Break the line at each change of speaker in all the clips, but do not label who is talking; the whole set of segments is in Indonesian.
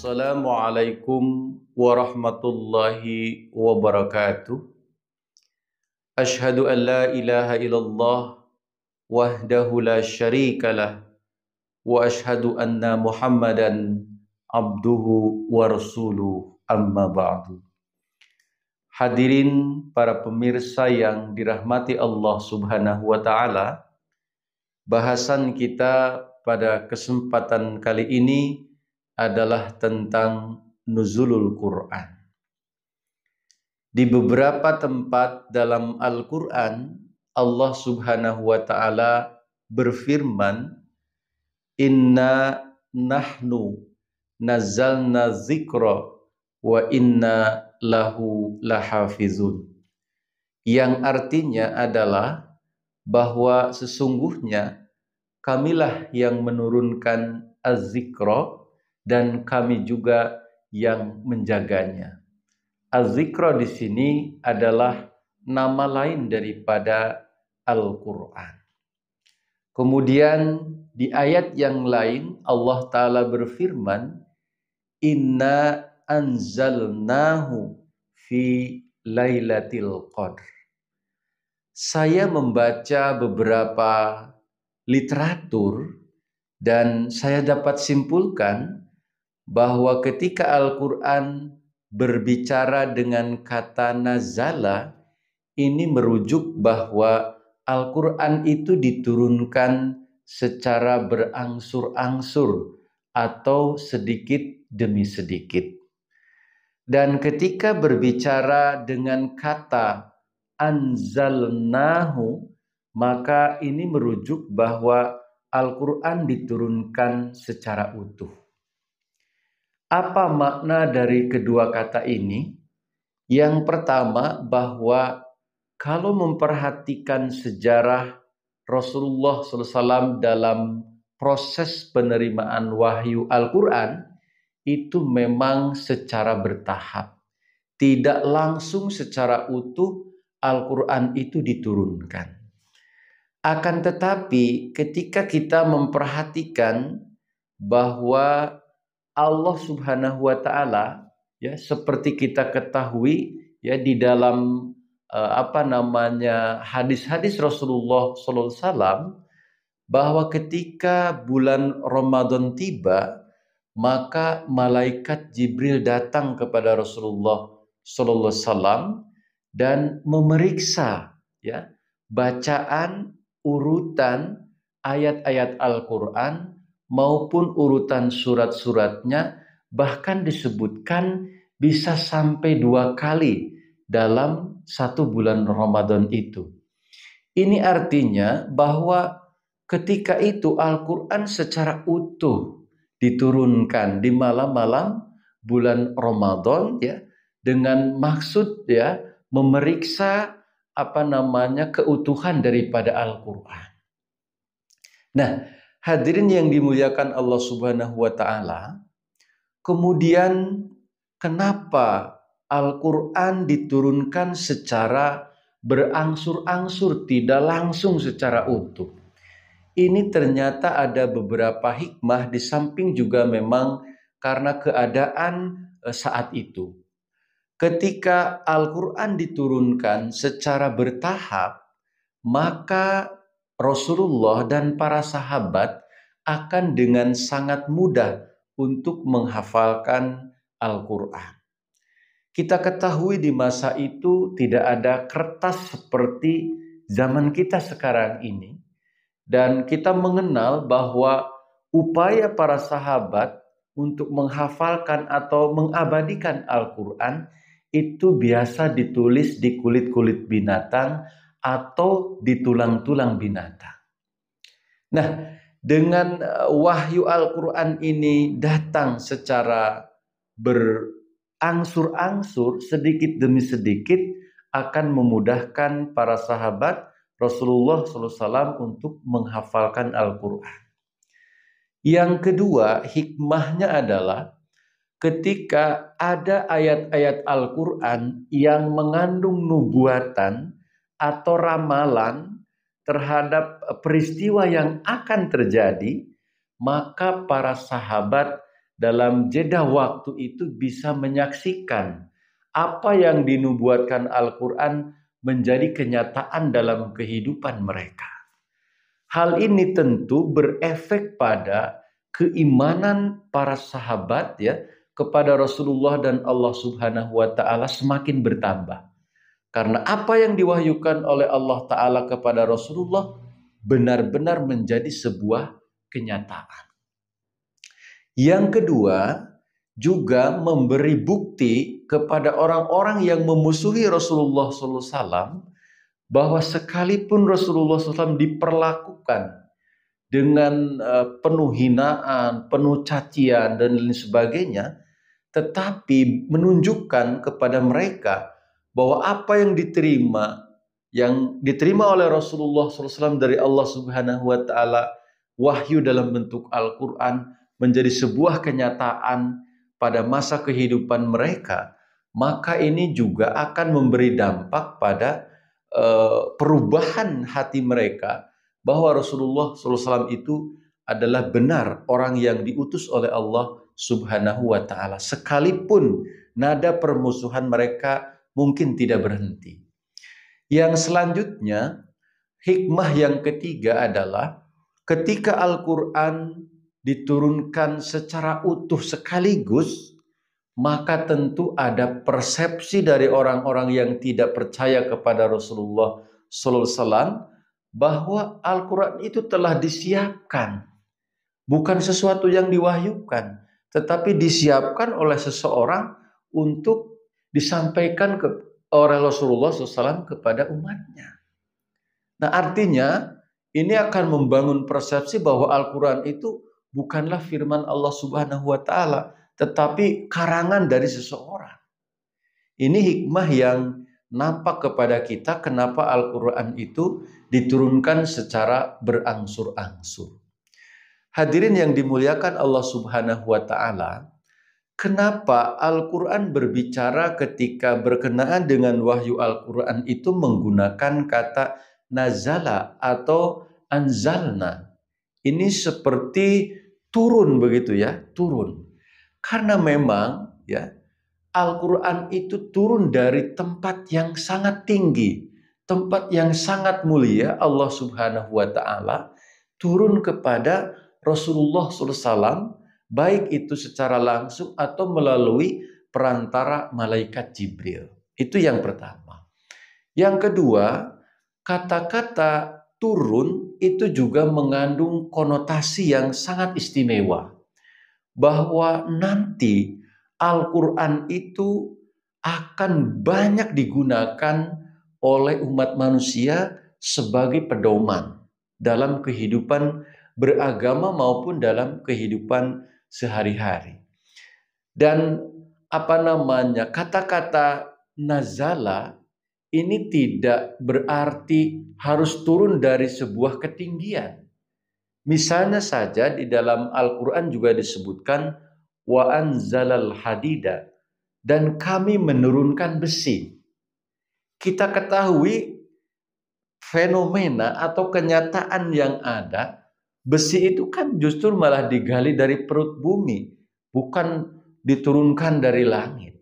Assalamualaikum warahmatullahi wabarakatuh. Ashhadu an la ilaha illallah wahdahu la syarikalah wa ashhadu anna Muhammadan abduhu wa rasuluh amma ba'du. Hadirin para pemirsa yang dirahmati Allah Subhanahu wa taala, bahasan kita pada kesempatan kali ini adalah tentang nuzulul Quran. Di beberapa tempat dalam Al-Quran, Allah Subhanahu wa ta'ala berfirman, Inna nahnu nazzalna zikra wa inna lahu lahafizun. Yang artinya adalah bahwa sesungguhnya kamilah yang menurunkan az-zikra dan kami juga yang menjaganya. Az-zikra di sini adalah nama lain daripada Al-Quran. Kemudian di ayat yang lain Allah Ta'ala berfirman, Inna anzalnahu fi lailatul qadr. Saya membaca beberapa literatur dan saya dapat simpulkan bahwa ketika Al-Quran berbicara dengan kata nazala, ini merujuk bahwa Al-Quran itu diturunkan secara berangsur-angsur atau sedikit demi sedikit. Dan ketika berbicara dengan kata anzalnahu, maka ini merujuk bahwa Al-Quran diturunkan secara utuh. Apa makna dari kedua kata ini? Yang pertama, bahwa kalau memperhatikan sejarah Rasulullah SAW dalam proses penerimaan wahyu Al-Quran, itu memang secara bertahap. Tidak langsung secara utuh Al-Quran itu diturunkan. Akan tetapi ketika kita memperhatikan bahwa Allah Subhanahu wa taala, ya, seperti kita ketahui ya di dalam hadis-hadis Rasulullah sallallahu alaihi wasallam, bahwa ketika bulan Ramadan tiba, maka malaikat Jibril datang kepada Rasulullah sallallahu alaihi wasallam dan memeriksa ya bacaan urutan ayat-ayat Al-Quran maupun urutan surat-suratnya, bahkan disebutkan bisa sampai 2 kali dalam 1 bulan Ramadan itu. Ini artinya bahwa ketika itu Al-Quran secara utuh diturunkan di malam-malam bulan Ramadan ya, dengan maksud ya memeriksa keutuhan daripada Al-Quran. Nah, hadirin yang dimuliakan Allah Subhanahu wa taala, kemudian kenapa Al-Quran diturunkan secara berangsur-angsur, tidak langsung secara utuh? Ini ternyata ada beberapa hikmah, di samping juga memang karena keadaan saat itu. Ketika Al-Quran diturunkan secara bertahap, maka Rasulullah dan para sahabat akan dengan sangat mudah untuk menghafalkan Al-Quran. Kita ketahui di masa itu tidak ada kertas seperti zaman kita sekarang ini. Dan kita mengenal bahwa upaya para sahabat untuk menghafalkan atau mengabadikan Al-Quran itu biasa ditulis di kulit-kulit binatang atau di tulang-tulang binatang. Nah, dengan wahyu Al-Quran ini datang secara berangsur-angsur, sedikit demi sedikit, akan memudahkan para sahabat Rasulullah SAW untuk menghafalkan Al-Quran. Yang kedua, hikmahnya adalah ketika ada ayat-ayat Al-Quran yang mengandung nubuatan atau ramalan terhadap peristiwa yang akan terjadi, maka para sahabat dalam jeda waktu itu bisa menyaksikan apa yang dinubuatkan Al-Quran menjadi kenyataan dalam kehidupan mereka. Hal ini tentu berefek pada keimanan para sahabat ya kepada Rasulullah dan Allah Subhanahu wa taala semakin bertambah. Karena apa yang diwahyukan oleh Allah taala kepada Rasulullah benar-benar menjadi sebuah kenyataan. Yang kedua, juga memberi bukti kepada orang-orang yang memusuhi Rasulullah SAW bahwa sekalipun Rasulullah SAW diperlakukan dengan penuh hinaan, penuh cacian, dan lain sebagainya, tetapi menunjukkan kepada mereka bahwa apa yang diterima oleh Rasulullah SAW dari Allah Subhanahu wa taala, wahyu dalam bentuk Al-Quran, menjadi sebuah kenyataan pada masa kehidupan mereka, maka ini juga akan memberi dampak pada perubahan hati mereka bahwa Rasulullah SAW itu adalah benar orang yang diutus oleh Allah Subhanahu wa taala, sekalipun nada permusuhan mereka mungkin tidak berhenti. Yang selanjutnya, hikmah yang ketiga adalah ketika Al-Quran diturunkan secara utuh sekaligus, maka tentu ada persepsi dari orang-orang yang tidak percaya kepada Rasulullah SAW bahwa Al-Quran itu telah disiapkan, bukan sesuatu yang diwahyukan, tetapi disiapkan oleh seseorang untuk disampaikan oleh Rasulullah SAW kepada umatnya. Nah, artinya ini akan membangun persepsi bahwa Al-Quran itu bukanlah firman Allah Subhanahu wa taala, tetapi karangan dari seseorang. Ini hikmah yang nampak kepada kita kenapa Al-Quran itu diturunkan secara berangsur-angsur. Hadirin yang dimuliakan Allah Subhanahu wa taala, kenapa Al-Quran berbicara ketika berkenaan dengan wahyu Al-Quran itu menggunakan kata nazala atau anzalna? Ini seperti turun begitu ya, turun. Karena memang ya Al-Quran itu turun dari tempat yang sangat tinggi, tempat yang sangat mulia. Allah Subhanahu wa taala turun kepada Rasulullah SAW, baik itu secara langsung atau melalui perantara malaikat Jibril. Itu yang pertama. Yang kedua, kata-kata turun itu juga mengandung konotasi yang sangat istimewa, bahwa nanti Al-Quran itu akan banyak digunakan oleh umat manusia sebagai pedoman dalam kehidupan beragama maupun dalam kehidupan sehari-hari. Dan kata-kata nazala ini tidak berarti harus turun dari sebuah ketinggian. Misalnya saja di dalam Al-Quran juga disebutkan wa anzalal hadida, dan kami menurunkan besi. Kita ketahui fenomena atau kenyataan yang ada, besi itu kan justru malah digali dari perut bumi, bukan diturunkan dari langit.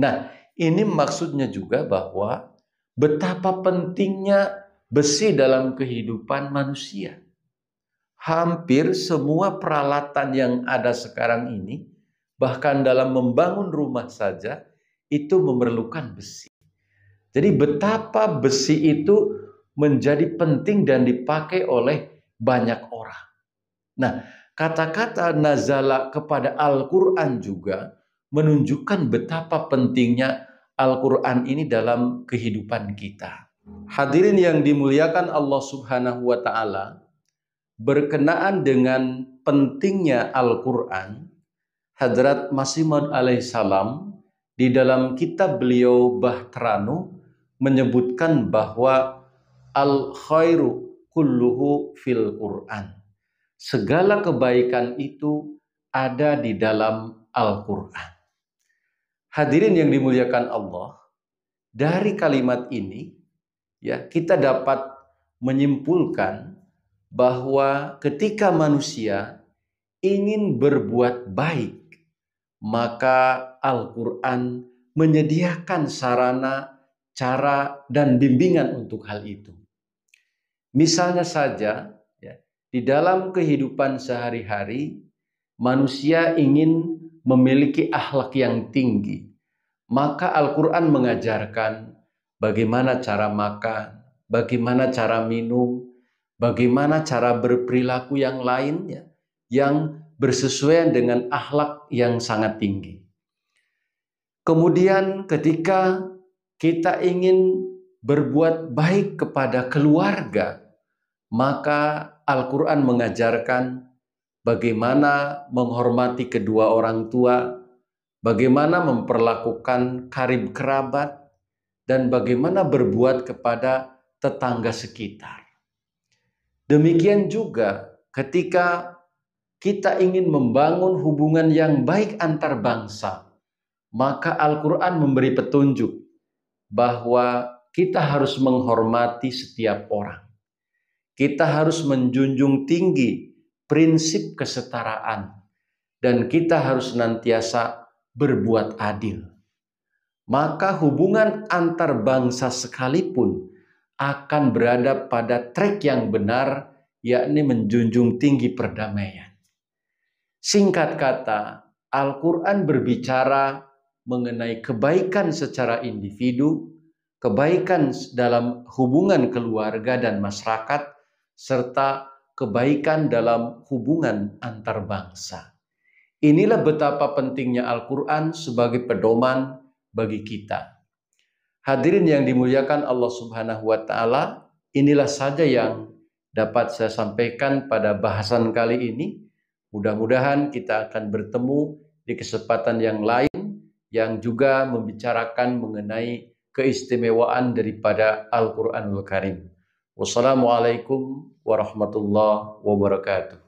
Nah, ini maksudnya juga bahwa betapa pentingnya besi dalam kehidupan manusia. Hampir semua peralatan yang ada sekarang ini, bahkan dalam membangun rumah saja, itu memerlukan besi. Jadi betapa besi itu menjadi penting dan dipakai oleh banyak orang. Nah, kata-kata nazala kepada Al-Quran juga menunjukkan betapa pentingnya Al-Quran ini dalam kehidupan kita. Hadirin yang dimuliakan Allah Subhanahu wa ta'ala, berkenaan dengan pentingnya Al-Quran, Hadrat Masih Maud alaihissalam di dalam kitab beliau Bahtranu menyebutkan bahwa al-khairu kulluhu fil Quran. Segala kebaikan itu ada di dalam Al-Quran. Hadirin yang dimuliakan Allah, dari kalimat ini ya kita dapat menyimpulkan bahwa ketika manusia ingin berbuat baik, maka Al-Quran menyediakan sarana, cara, dan bimbingan untuk hal itu. Misalnya saja, ya, di dalam kehidupan sehari-hari, manusia ingin memiliki akhlak yang tinggi. Maka Al-Quran mengajarkan bagaimana cara makan, bagaimana cara minum, bagaimana cara berperilaku yang lainnya, yang bersesuaian dengan akhlak yang sangat tinggi. Kemudian ketika kita ingin berbuat baik kepada keluarga, maka Al-Quran mengajarkan bagaimana menghormati kedua orang tua, bagaimana memperlakukan karib kerabat, dan bagaimana berbuat kepada tetangga sekitar. Demikian juga ketika kita ingin membangun hubungan yang baik antar bangsa, maka Al-Quran memberi petunjuk bahwa kita harus menghormati setiap orang. Kita harus menjunjung tinggi prinsip kesetaraan, dan kita harus senantiasa berbuat adil. Maka hubungan antar bangsa sekalipun akan berada pada trek yang benar, yakni menjunjung tinggi perdamaian. Singkat kata, Al-Quran berbicara mengenai kebaikan secara individu, kebaikan dalam hubungan keluarga dan masyarakat, serta kebaikan dalam hubungan antar bangsa. Inilah betapa pentingnya Al-Quran sebagai pedoman bagi kita. Hadirin yang dimuliakan Allah Subhanahu wa Ta'ala, inilah saja yang dapat saya sampaikan pada bahasan kali ini. Mudah-mudahan kita akan bertemu di kesempatan yang lain yang juga membicarakan mengenai keistimewaan daripada Al-Quranul Karim. Wassalamualaikum warahmatullahi wabarakatuh.